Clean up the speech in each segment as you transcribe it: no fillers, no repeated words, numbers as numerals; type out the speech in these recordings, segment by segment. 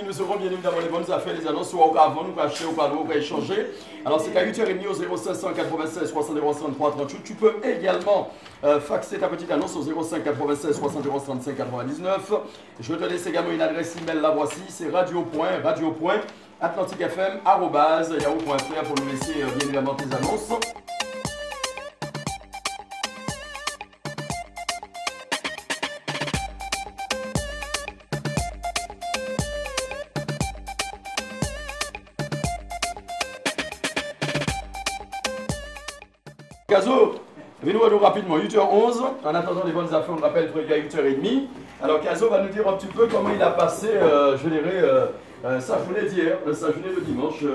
Nous aurons bien évidemment les bonnes affaires, les annonces, soit au cas avant, nous pouvons acheter, au cas nous pouvons échanger. Alors c'est à 8h30 au 0596 60 33 38. Tu peux également faxer ta petite annonce au 05 96 60 35 99. Je te laisse également une adresse email, la voici, c'est radio.atlanticfm@yahoo.fr pour nous laisser bien évidemment tes annonces. Caso, venez-nous rapidement, 8h11, en attendant les bonnes affaires, on rappelle prévu à 8h30. Alors Caso va nous dire un petit peu comment il a passé, je dirais, sa journée d'hier, sa journée de dimanche.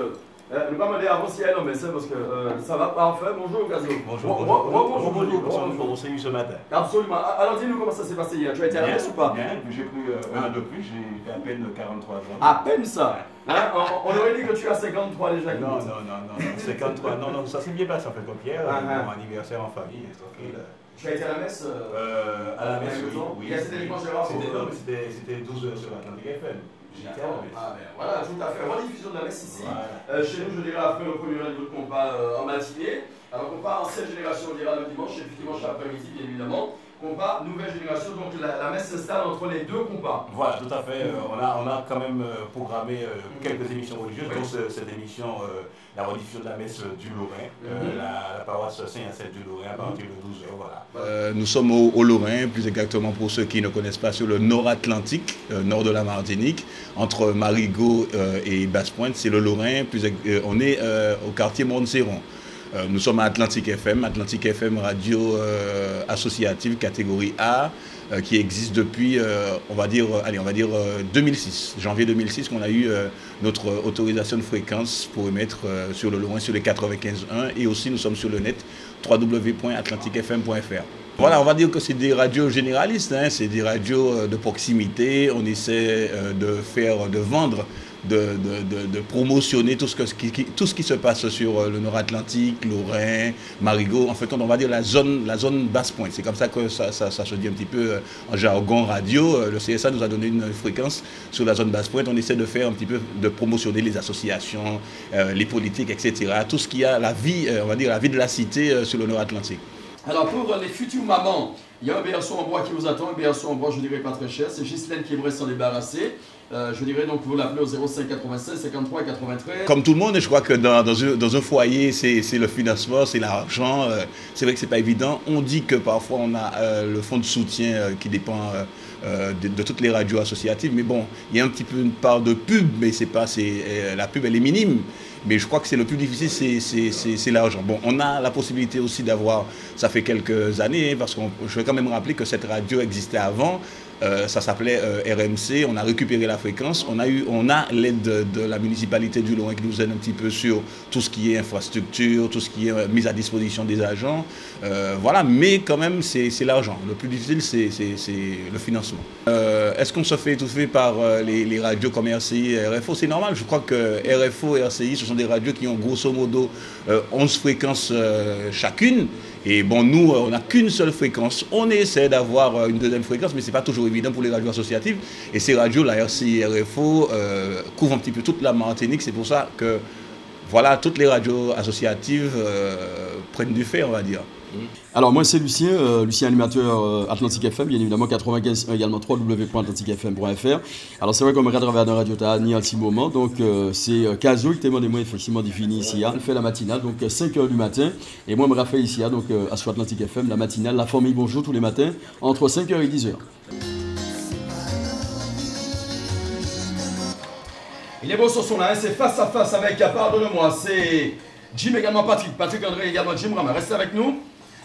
Nous pas demander avant si elle en c'est parce que ça va parfait. Bonjour Caso. Bonjour, c'est ce matin. Absolument. Alors dis-nous comment ça s'est passé hier. Tu as été à la messe ou pas? Bien, j'ai pris un an de plus, j'ai fait à peine 43 ans. À peine ça? Hein? On aurait dit que tu as 53 déjà. Non, 53, non, ça s'est bien passé en fait comme hier, mon anniversaire en famille. Tu as été à la messe? À la messe, oui. C'était dimanche C'était 12h sur Atlantic FM. Ah ben voilà, tout à fait. Rediffusion de la messe ici. Chez nous, je dirais après le premier niveau de compas en matinée. Alors compas ancienne génération, on dira le dimanche, et puis dimanche après-midi, bien évidemment. Compas nouvelle génération, donc la messe s'installe entre les deux compas. Voilà, tout à fait. On a quand même programmé quelques émissions religieuses, dont cette émission, la rediffusion de la messe du Lorrain, la paroisse Saint-Yacinthe du Lorrain, à partir de 12h. Voilà. Nous sommes au Lorrain, plus exactement pour ceux qui ne connaissent pas, sur le nord-atlantique, nord de la Martinique, entre Marigot et Basse-Pointe. C'est le Lorrain, on est au quartier Montserrat. Nous sommes à Atlantic FM radio associative catégorie A, qui existe depuis, on va dire 2006, janvier 2006, qu'on a eu notre autorisation de fréquence pour émettre sur le Lorrain, sur les 95.1, et aussi nous sommes sur le net, www.atlanticfm.fr. Voilà, on va dire que c'est des radios généralistes, hein, c'est des radios de proximité, on essaie de vendre, de promotionner tout ce qui se passe sur le Nord-Atlantique, Lorrain, Marigot, en fait on va dire la zone Basse-Pointe. C'est comme ça que ça se dit un petit peu en jargon radio. Le CSA nous a donné une fréquence sur la zone Basse-Pointe. On essaie de faire un petit peu, de promotionner les associations, les politiques, etc. Tout ce qui a la vie, on va dire la vie de la cité sur le Nord-Atlantique. Alors pour les futures mamans, il y a un berceau en bois qui vous attend, un berceau en bois je dirais pas très cher, c'est Ghislaine qui aimerait s'en débarrasser. Je dirais donc vous l'appelez au 05 96 53 93. Comme tout le monde, je crois que dans un foyer, c'est le financement, c'est l'argent. C'est vrai que c'est pas évident. On dit que parfois on a le fonds de soutien qui dépend de toutes les radios associatives. Mais bon, il y a un petit peu une part de pub, mais la pub elle est minime. Mais je crois que c'est le plus difficile, c'est l'argent. Bon, on a la possibilité aussi d'avoir, ça fait quelques années, parce que je vais quand même rappeler que cette radio existait avant. Ça s'appelait RMC, on a récupéré la fréquence, on a l'aide de la municipalité du Lorrain qui nous aide un petit peu sur tout ce qui est infrastructure, tout ce qui est mise à disposition des agents, voilà, mais quand même c'est l'argent. Le plus difficile c'est le financement. Est-ce qu'on se fait étouffer par les radios comme RCI et RFO? C'est normal, je crois que RFO et RCI ce sont des radios qui ont grosso modo 11 fréquences chacune. Et bon, nous, on n'a qu'une seule fréquence. On essaie d'avoir une deuxième fréquence, mais ce n'est pas toujours évident pour les radios associatives. Et ces radios, la RCI et RFO, couvrent un petit peu toute la Martinique. C'est pour ça que, voilà, toutes les radios associatives prennent du fer, on va dire. Alors moi c'est Lucien, Lucien animateur Atlantic FM, bien évidemment 95 également www.atlanticfm.fr. Alors c'est vrai qu'on me regarde à travers la radio ni un petit moment, donc c'est Caso qui témoigne moi effectivement défini ici, on fait la matinale, donc 5h du matin, et moi je me rappelle ici, donc à sur Atlantic FM, la matinale, la famille bonjour tous les matins, entre 5h et 10h. Il est beau ce son-là, hein, c'est face à face avec, pardonne-moi, c'est Jim également Patrick André également Jim Rama, restez avec nous.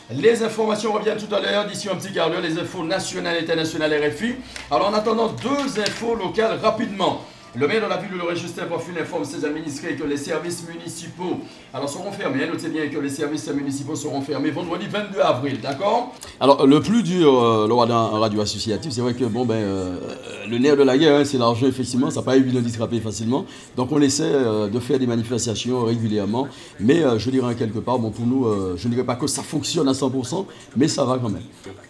Les informations reviennent tout à l'heure, d'ici un petit quart d'heure, les infos nationales et internationales RFI. Alors en attendant, deux infos locales rapidement. Le maire de la ville de Lorraine, Justin Parfum, informe ses administrés que les services municipaux seront fermés. Notez bien que les services municipaux seront fermés vendredi 22 avril, d'accord? Alors, le plus dur, lors d'un radio associatif, c'est vrai que le nerf de la guerre, c'est l'argent, effectivement, ça n'a pas évident d'y frapper facilement. Donc, on essaie de faire des manifestations régulièrement. Mais je dirais quelque part, pour nous, je ne dirais pas que ça fonctionne à 100%, mais ça va quand même.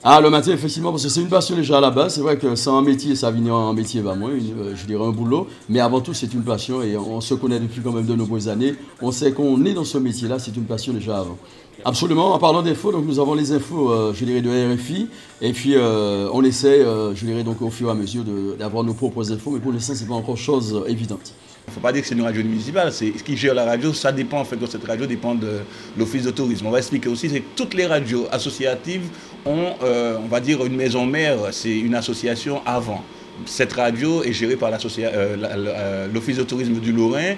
Ah, le matin, effectivement, parce que c'est une passion déjà à la base. C'est vrai que c'est un métier, ça vient en métier, je dirais un boulot. Mais avant tout, c'est une passion et on se connaît depuis quand même de nombreuses années. On sait qu'on est dans ce métier-là, c'est une passion déjà avant. Absolument, en parlant d'infos, donc nous avons les infos, je dirais, de RFI. Et puis, on essaie, je dirais, donc au fur et à mesure d'avoir nos propres infos. Mais pour l'instant, ce n'est pas encore chose évidente. Il ne faut pas dire que c'est une radio municipale. Ce qui gère la radio, ça dépend en fait de cette radio, dépend de l'office de tourisme. On va expliquer aussi, c'est que toutes les radios associatives ont, on va dire, une maison mère, c'est une association avant. Cette radio est gérée par l'office de tourisme du Lorrain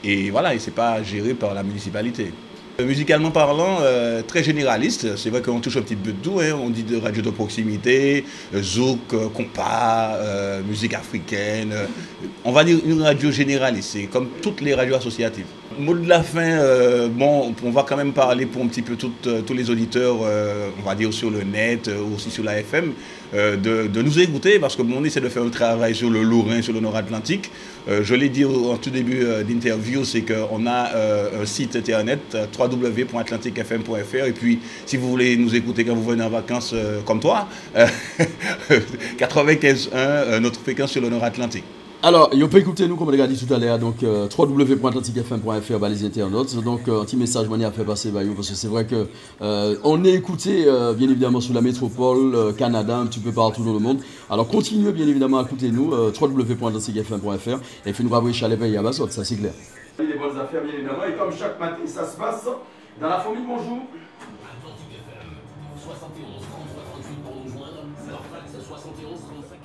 et voilà, et c'est pas géré par la municipalité. Musicalement parlant, très généraliste. C'est vrai qu'on touche un petit peu de tout. Hein. On dit de radio de proximité, zouk, compas, musique africaine. On va dire une radio généraliste. C'est comme toutes les radios associatives. Mot de la fin, on va quand même parler pour un petit peu tous les auditeurs, on va dire sur le net, aussi sur la FM, de nous écouter parce que on essaie de faire un travail sur le Lorrain, sur le Nord-Atlantique. Je l'ai dit en tout début d'interview, c'est qu'on a un site internet www.atlanticfm.fr et puis si vous voulez nous écouter quand vous venez en vacances comme toi, 95.1 notre fréquence sur le Nord-Atlantique. Alors, on peut écouter nous, comme on l'a dit tout à l'heure, donc www.atlanticfm.fr les internautes. Donc, un petit message à faire passer parce que c'est vrai que on est écouté bien évidemment sur la métropole, Canada, un petit peu partout dans le monde. Alors, continuez bien évidemment à écouter nous, www.atlanticfm.fr et puis nous envoyer chalet pays à Bassot, ça c'est clair. Les bonnes affaires bien évidemment et comme chaque matin ça se passe dans la famille, bonjour. Atlantic FM 71 33 38 pour nous joindre. C'est 71 35.